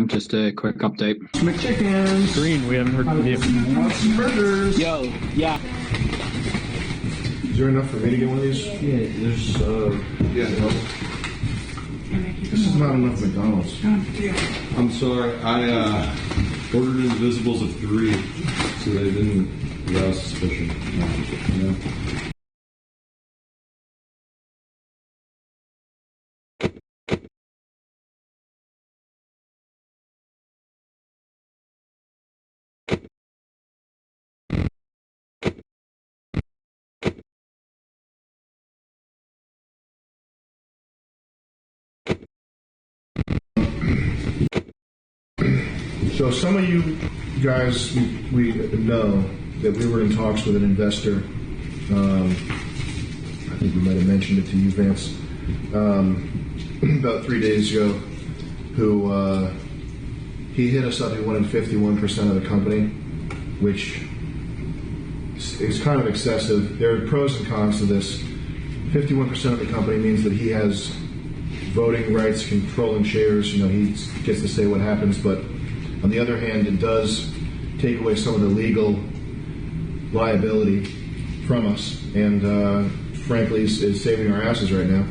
Just a quick update. McChickens. Green, we haven't heard from you. Burgers. Yo, yeah. Is there enough for me to get one of these? Yeah, there's, Yeah, no. This is not enough McDonald's. I'm sorry, I ordered Invisibles of 3, so they didn't arouse suspicion. Yeah. So some of you guys, we know that we were in talks with an investor. I think we might have mentioned it to you, Vance, about 3 days ago, who he hit us up. He wanted 51% of the company, which is kind of excessive. There are pros and cons to this. 51% of the company means that he has voting rights, controlling shares. You know, he gets to say what happens, but on the other hand, it does take away some of the legal liability from us, and frankly, is saving our asses right now.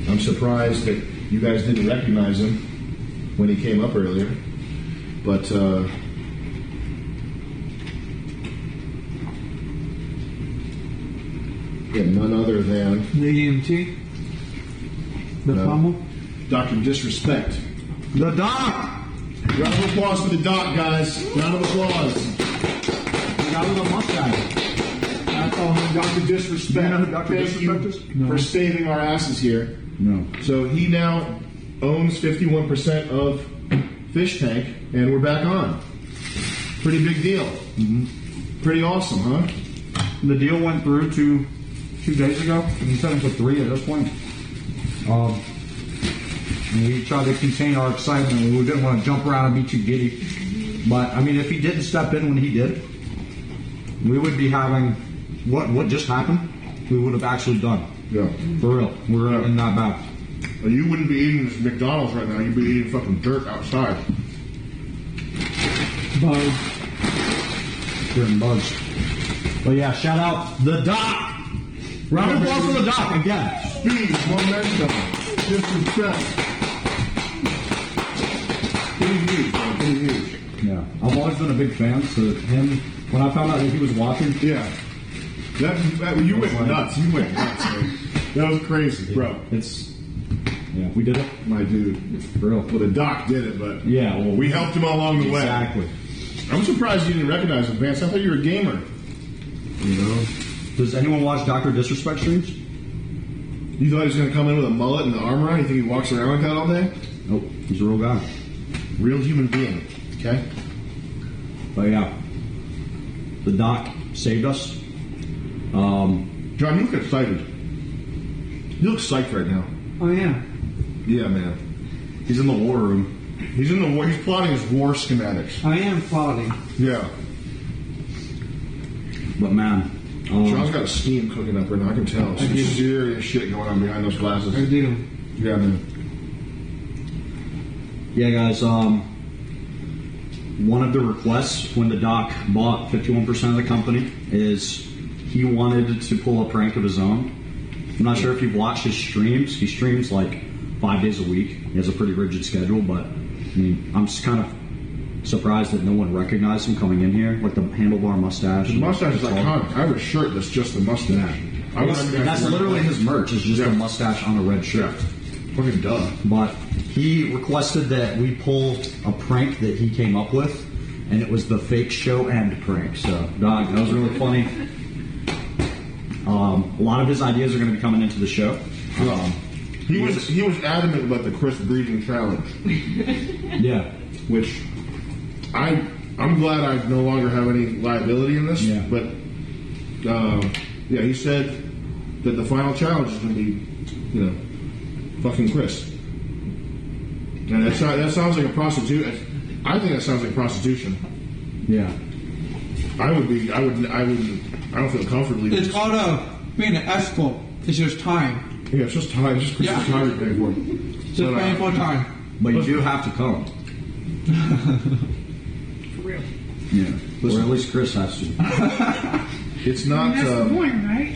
I'm surprised that you guys didn't recognize him when he came up earlier, but yeah, none other than the EMT. The pummel. Dr. Disrespect. The doc. Round of applause for the doc, guys. Round of applause. The guy with a mustache. I call him Dr. Disrespect. You know who Dr. Thank Disrespect is? you for saving our asses here. No. So he now owns 51% of Fish Tank, and we're back on. Pretty big deal. Mm-hmm. Pretty awesome, huh? The deal went through 2 days ago. He said it for 3 at this point. We tried to contain our excitement. We didn't want to jump around and be too giddy. But, I mean, if he didn't step in when he did, we would be having what just happened, we would have actually done. Yeah. For real. We're in that bad. Well, you wouldn't be eating this McDonald's right now. You'd be eating fucking dirt outside. Bugs. Certain bugs. But yeah, shout out the doc. Round of applause for the doc again. Speed, momentum, disrespect. Pretty huge, man. Pretty huge. Yeah. I've always been a big fan. So him, when I found out that he was watching. Yeah. You went nuts. You went nuts, man. That was crazy, bro. Yeah, we did it. My dude. For real. Well, the doc did it, but yeah, well, we helped him along the way. Exactly. I'm surprised you didn't recognize him, Vance. I thought you were a gamer. You know? Does anyone watch Dr. Disrespect streams? You thought he was going to come in with a mullet and the armor on? You think he walks around like that all day? Nope. He's a real guy. Real human being. Okay? But yeah. The doc saved us. John, you look excited. You look psyched right now. I am. Yeah, man. He's in the war room. He's plotting his war schematics. I am plotting. Yeah. But man. John's got a scheme cooking up right now. I can tell. Some serious shit going on behind those glasses. I do. Yeah, man. Yeah, guys. One of the requests when the doc bought 51% of the company is he wanted to pull a prank of his own. I'm not sure if you've watched his streams. He streams like 5 days a week. He has a pretty rigid schedule, but I mean, I'm just kind of surprised that no one recognized him coming in here, like the handlebar mustache. His mustache is iconic. I have a shirt that's just the mustache. That's literally his merch. Is just a mustache on a red shirt. Yeah. Fucking duh. But he requested that we pull a prank that he came up with, and it was the fake show and prank. So, Doc, that was really funny. A lot of his ideas are going to be coming into the show. He was adamant about the Chris breathing challenge. Yeah. Which I'm glad I no longer have any liability in this. Yeah. But yeah, he said that the final challenge is going to be, fucking Chris. And that sounds like a prostitute. I think that sounds like prostitution. Yeah. I don't feel comfortably. It's called being an escort. It's just time. Yeah, it's just time. Just Chris's time you're paying for. Just paying for time. But you do have to come. For real. Yeah. Or at least Chris has to. It's not. That's the point, right?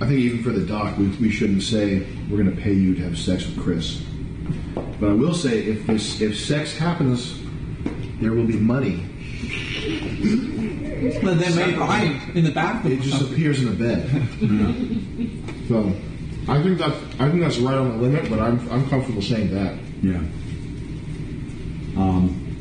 I think even for the doc, we shouldn't say we're going to pay you to have sex with Chris. But I will say, if sex happens, there will be money. But then maybe behind in the bathroom. It just appears in the bed. So I think that's right on the limit, but I'm comfortable saying that. Yeah.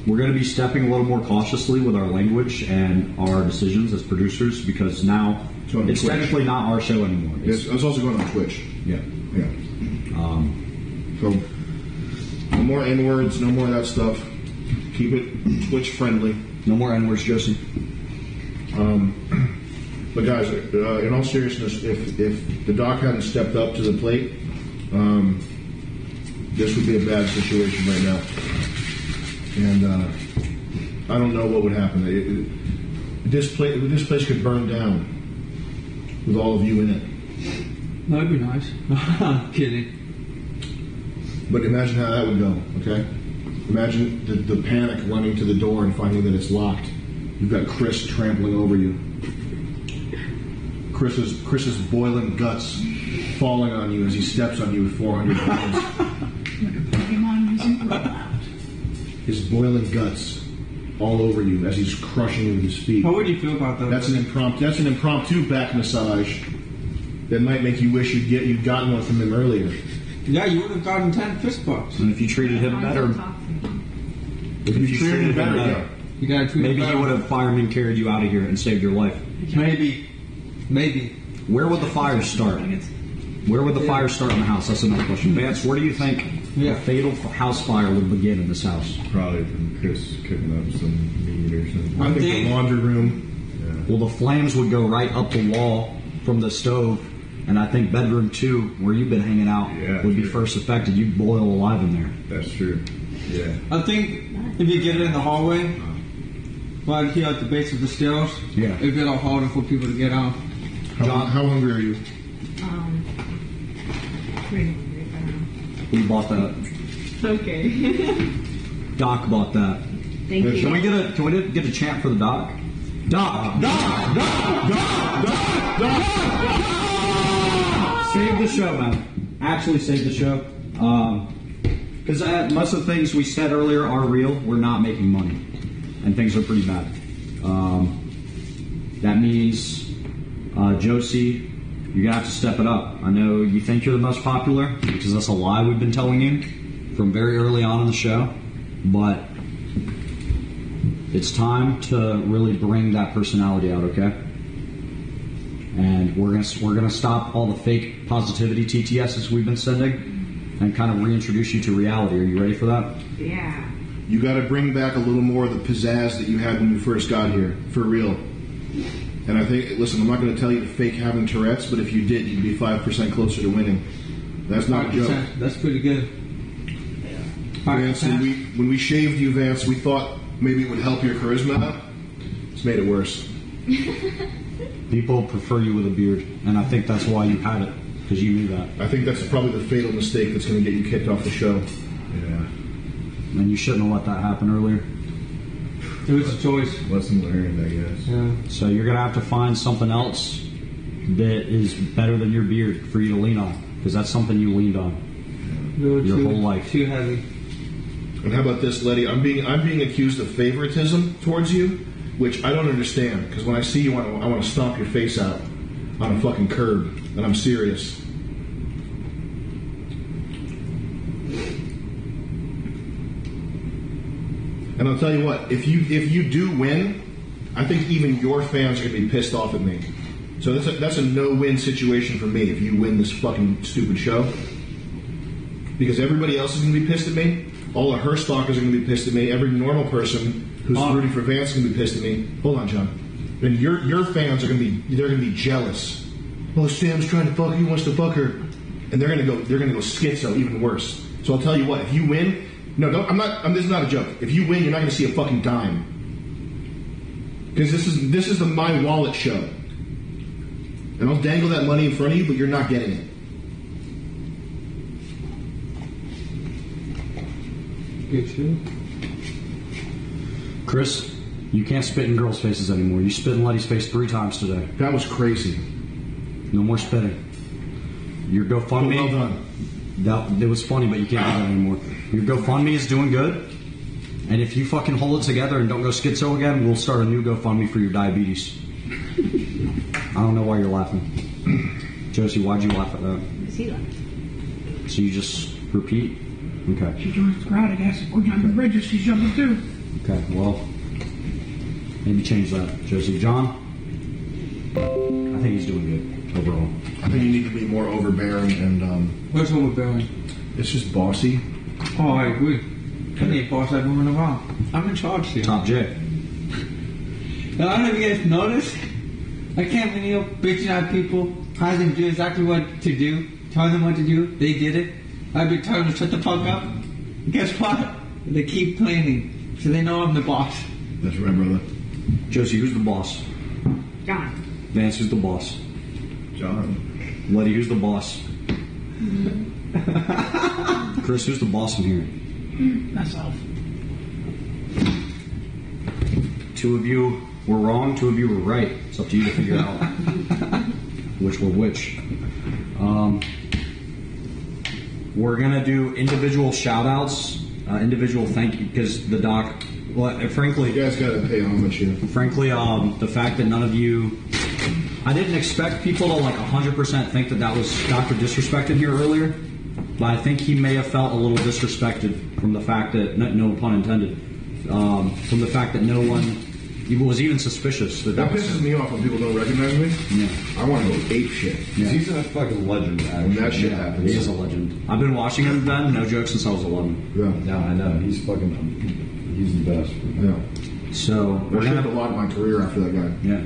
We're going to be stepping a little more cautiously with our language and our decisions as producers because now So on it's Twitch. technically not our show anymore. It's also going on Twitch. Yeah. Yeah. So no more N-words, no more of that stuff. Keep it Twitch friendly. No more N-words, Josie. But guys, in all seriousness, if the doc hadn't stepped up to the plate, this would be a bad situation right now. And I don't know what would happen. This place could burn down with all of you in it. That'd be nice. I'm kidding. But imagine how that would go, okay? Imagine the panic running to the door and finding that it's locked. You've got Chris trampling over you. Chris's boiling guts falling on you as he steps on you with 400 pounds. Pokemon using robot. His boiling guts all over you as he's crushing you with his feet. How would you feel about that? That's an impromptu back massage that might make you wish you'd gotten one from him earlier. Yeah, you would have gotten 10 fist bumps. And if you treated him better, If you treated him better, yeah. You gotta treat maybe him he better. would have fireman carried you out of here and saved your life. Maybe. Where would the fire start? Where would the fire start in the house? That's another question. Vance, where do you think a fatal house fire would begin in this house? Probably from Chris cooking up some meat or something. I think the laundry room. Well, the flames would go right up the wall from the stove, and I think bedroom 2, where you've been hanging out, would be first affected. You'd boil alive in there. That's true. Yeah. I think if you get it in the hallway, right here at the base of the stairs, Yeah. it'd be a lot harder for people to get out. How hungry are you? Pretty hungry, I don't know. We bought that. Okay. Doc bought that. Thank you. Can we get a chant for the doc? Doc! Save the show, man. Actually save the show. Because most of the things we said earlier are real. We're not making money. And things are pretty bad. That means, Josie, you're going to have to step it up. I know you think you're the most popular, because that's a lie we've been telling you from very early on in the show. But it's time to really bring that personality out, okay? And we're gonna stop all the fake positivity TTSs we've been sending and kind of reintroduce you to reality. Are you ready for that? Yeah. You got to bring back a little more of the pizzazz that you had when you first got here, for real. And I think, listen, I'm not going to tell you to fake having Tourette's, but if you did, you'd be 5% closer to winning. That's not a joke. 5%. That's pretty good. Vance, when we shaved you, Vance, we thought maybe it would help your charisma out. It's made it worse. People prefer you with a beard, and I think that's why you had it, because you knew that. I think that's probably the fatal mistake that's going to get you kicked off the show. Yeah. And you shouldn't have let that happen earlier. It was a choice. Lesson learned, I guess. Yeah. So you're going to have to find something else that is better than your beard for you to lean on, because that's something you leaned on your whole life. Too heavy. And how about this, Letty? I'm being accused of favoritism towards you, which I don't understand. Because when I see you, I want to stomp your face out on a fucking curb, and I'm serious. And I'll tell you what, if you do win, I think even your fans are going to be pissed off at me. So that's a no-win situation for me if you win this fucking stupid show. Because everybody else is going to be pissed at me. All of her stalkers are going to be pissed at me. Every normal person who's rooting for Vance is going to be pissed at me. Hold on, John. And your fans are going to be jealous. Well, Sam's trying to fuck her. He wants to fuck her, and they're going to go schizo, even worse. So I'll tell you what. If you win, no, don't. This is not a joke. If you win, you're not going to see a fucking dime. Because this is the My Wallet show, and I'll dangle that money in front of you, but you're not getting it. Good shit. Chris, you can't spit in girls' faces anymore. You spit in Letty's face 3 times today. That was crazy. No more spitting. Your GoFundMe. Well done. It was funny, but you can't do that anymore. Your GoFundMe is doing good. And if you fucking hold it together and don't go schizo again, we'll start a new GoFundMe for your diabetes. I don't know why you're laughing. Josie, why'd you laugh at that? Because he left. So you just repeat? Okay. She joins the crowd, I guess. We're jumping bridges. She's jumping too. Okay, well, maybe change that, Josie. John? I think he's doing good overall. I think you need to be more overbearing and What's overbearing? it's just bossy. Oh, I agree. I need boss that woman around. I'm in charge here. Top J. Now, I don't know if you guys noticed. I can't be bitching at people, telling them to do exactly what to do, telling them what to do. They did it. I've been telling them to shut the fuck up. Guess what? They keep planning, so they know I'm the boss. That's right, brother. Josie, who's the boss? John. Vance, who's the boss? John. Letty, who's the boss? Chris, who's the boss in here? Myself. 2 of you were wrong, 2 of you were right. It's up to you to figure out which were which. We're going to do individual shout-outs, individual thank you, because the doc, well, frankly... You guys gotta pay homage here. Frankly, the fact that none of you... I didn't expect people to 100% think that was Dr. Disrespect in here earlier, but I think he may have felt a little disrespected from the fact that, no pun intended, from the fact that no one was even suspicious that That was... pisses me off when people don't recognize me. Yeah. I want to go ape shit. Yeah. He's a fucking legend, When actually. that shit Yeah, happens. he is a legend. I've been watching him, Ben, no joke, since I was 11. Yeah. No, I know. He's fucking... He's the best. Yeah. So, I shaped a lot of my career after that guy. yeah.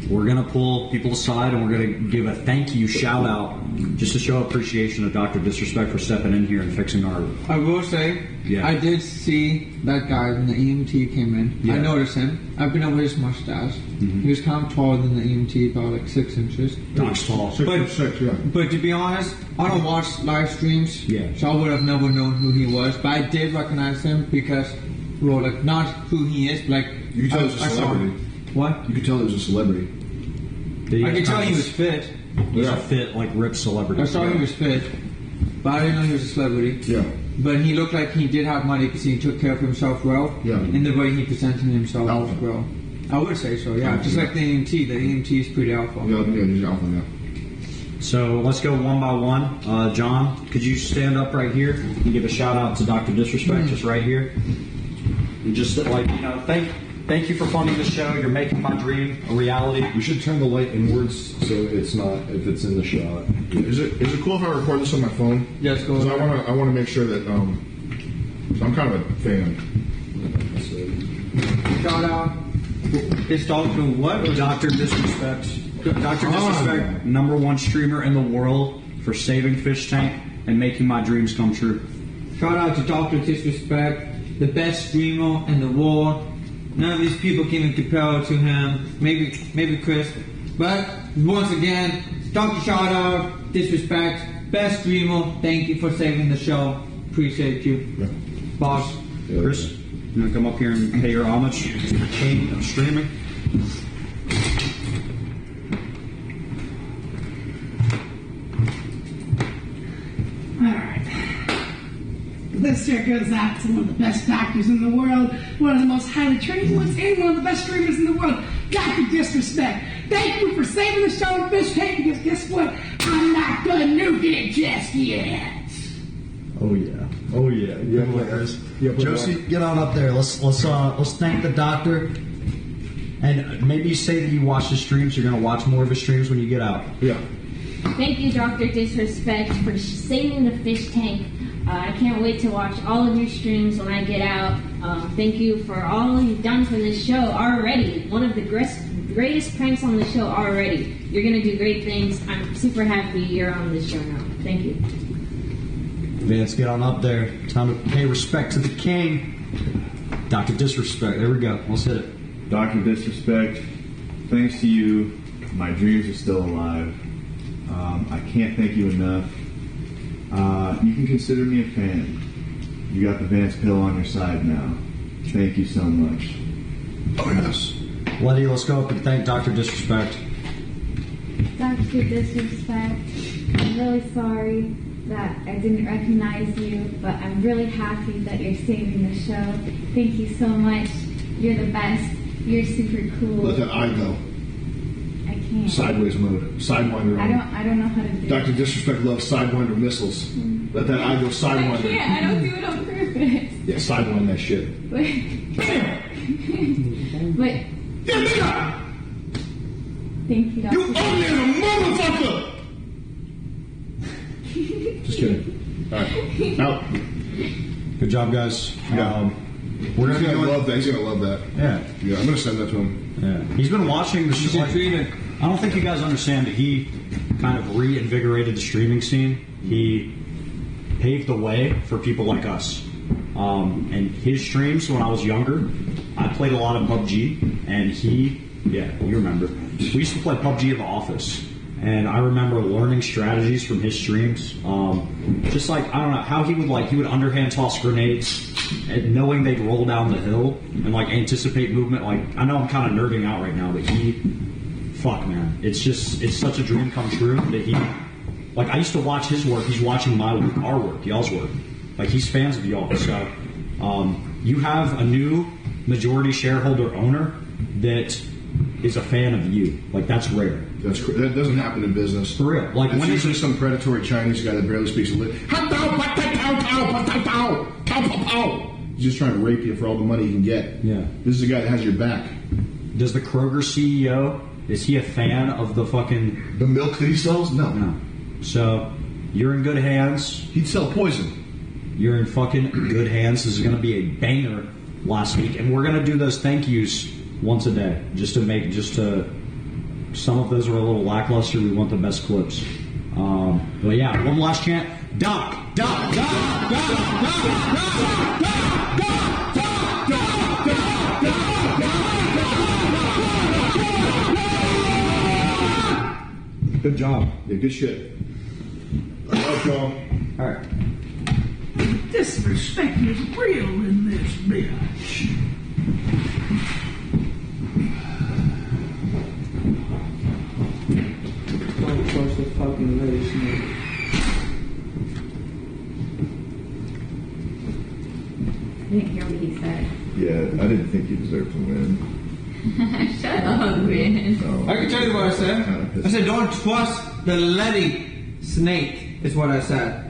We're going to pull people aside and we're going to give a thank you shout out just to show appreciation of Dr. Disrespect for stepping in here and fixing our... I will say, Yeah. I did see that guy when the EMT came in. Yeah. I noticed him. I've been over his mustache. He was kind of taller than the EMT, about 6 inches. Doc's tall. 6'6", yeah. But to be honest, I don't watch live streams, Yeah. so I would have never known who he was. But I did recognize him because, well, not who he is, but You could tell he was a I saw celebrity. him. What? You could tell he was a celebrity. I could tell he was fit. He's a fit, ripped celebrity. I saw he was fit, but I didn't know he was a celebrity. Yeah. But he looked like he did have money because he took care of himself well. Yeah. And the way he presented himself Alpha. as well. I would say so, yeah. Alpha, Just yeah. like the EMT. The EMT is pretty alpha. Yeah, he's alpha, yeah. So let's go one by one. John, could you stand up right here and give a shout out to Dr. Disrespect just right here? And just thank you for funding the show. You're making my dream a reality. We should turn the light inwards so it's not... If it's in the shot. Is it cool if I record this on my phone? Yes, go Because ahead. I want to make sure that so I'm kind of a fan. Shout out. It's Dr. what? Dr. Disrespect. Dr. Disrespect, #1 streamer in the world for saving Fish Tank and making my dreams come true. Shout out to Dr. Disrespect, the best streamer in the world. None of these people can even compare to him. Maybe Chris. But once again, Dr. Shout out, Disrespect, best streamer. Thank you for saving the show. Appreciate you. Yeah. Boss. Chris, you want to come up here and pay your homage to the king of streaming? Alright. This here goes out to one of the best doctors in the world, one of the most highly trained ones, and one of the best streamers in the world, Dr. Disrespect. Thank you for saving the show in Fish Tank, because guess what? I'm not gonna nuke it just yet. Oh yeah. Oh yeah. Good players. Josie, get on up there. Let's thank the doctor. And maybe you say that you watch his streams. You're gonna watch more of his streams when you get out. Yeah. Thank you, Dr. Disrespect, for saving the fish tank. I can't wait to watch all of your streams when I get out. Thank you for all you've done for this show already. One of the greatest pranks on the show already. You're going to do great things. I'm super happy you're on this show now. Thank you. Vance, get on up there. Time to pay respect to the king. Dr. Disrespect. There we go. Let's hit it. Dr. Disrespect, thanks to you, my dreams are still alive. I can't thank you enough. You can consider me a fan. You got the Vance pill on your side now. Thank you so much. Oh, yes. Letty, let's go up and thank Dr. Disrespect. Dr. Disrespect, I'm really sorry that I didn't recognize you, but I'm really happy that you're saving the show. Thank you so much. You're the best. You're super cool. Let that eye go. I can't. Sideways mode. Sidewinder. I don't know how to do Dr. it. Disrespect loves Sidewinder missiles. Let that eye go I Sidewinder. can't. I don't do it on purpose. Yeah, Sidewind that shit. But Yeah, nigga! thank you, Dr. You ugly as a motherfucker! Just kidding. Alright. Out. Good job, guys. Yeah. We're He's gonna gonna go love that. He's gonna love that. Yeah. Yeah, I'm gonna send that to him. Yeah. He's been watching the show. I don't think you guys understand that he kind of reinvigorated the streaming scene. He paved the way for people like us. And his streams when I was younger, I played a lot of PUBG, and you remember. We used to play PUBG in the office, and I remember learning strategies from his streams. Just like, I don't know, how he would underhand toss grenades, and knowing they'd roll down the hill, and like anticipate movement. Like, I know I'm kind of nerding out right now, but fuck man, it's such a dream come true that I used to watch his work, he's watching my work, our work, y'all's work. Like, he's fans of y'all. So, you have a new majority shareholder owner that is a fan of you. Like, that's rare. That doesn't happen in business. For real. Like, it's when usually some predatory Chinese guy that barely speaks a lick. He's just trying to rape you for all the money he can get. Yeah. This is a guy that has your back. Does the Kroger CEO, is he a fan of the fucking... The milk that he sells? No. No. So, you're in good hands. He'd sell poison. You're in fucking good hands. This is going to be a banger last week. And we're going to do those thank yous once a day. Some of those are a little lackluster. We want the best clips. But yeah, one last chant. Doc. Good job. Yeah, good shit. I love y'all. All right. Disrespect is real in this bitch. Don't push the fucking race, man. I didn't hear what he said. Yeah, I didn't think you deserved to win. Shut up, man. So, I can tell you what I said. Kinda pissed I said, don't trust the Letty snake, is what I said.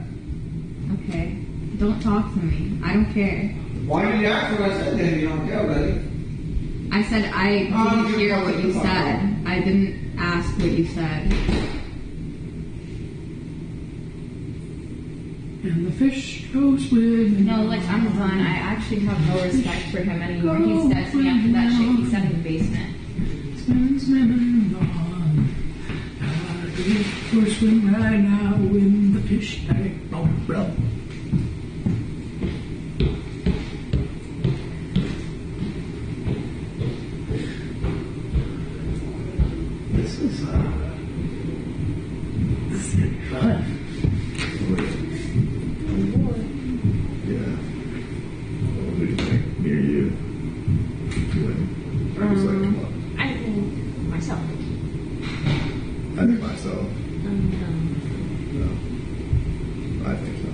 Okay. Don't talk to me. I don't care. Why did you ask what I said then? You don't care, Letty. I said I didn't hear what you said. I didn't ask what you said. And the fish goes swimming. No, like, I'm done. I actually have no respect for him anymore. He's dead to me after that shit he said in the basement. Swimming on. We're swimming right now in the fish tank. Oh, bro. This is fun. Yeah. What do you think? Near you. It was like, I think myself. I think myself. No. I think so.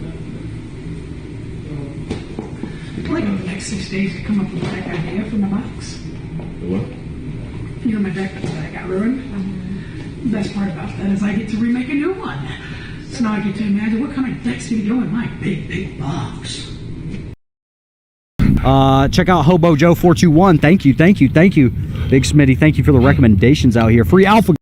Like in the next 6 days to come up with a deck idea from the box. The what? You know my deck that got ruined? The best part about that is I get to remake a new one. So now I get to imagine what kind of decks can go in my big, big box. Check out Hobo Joe 421. Thank you. Big Smitty, thank you for the recommendations out here. Free Alpha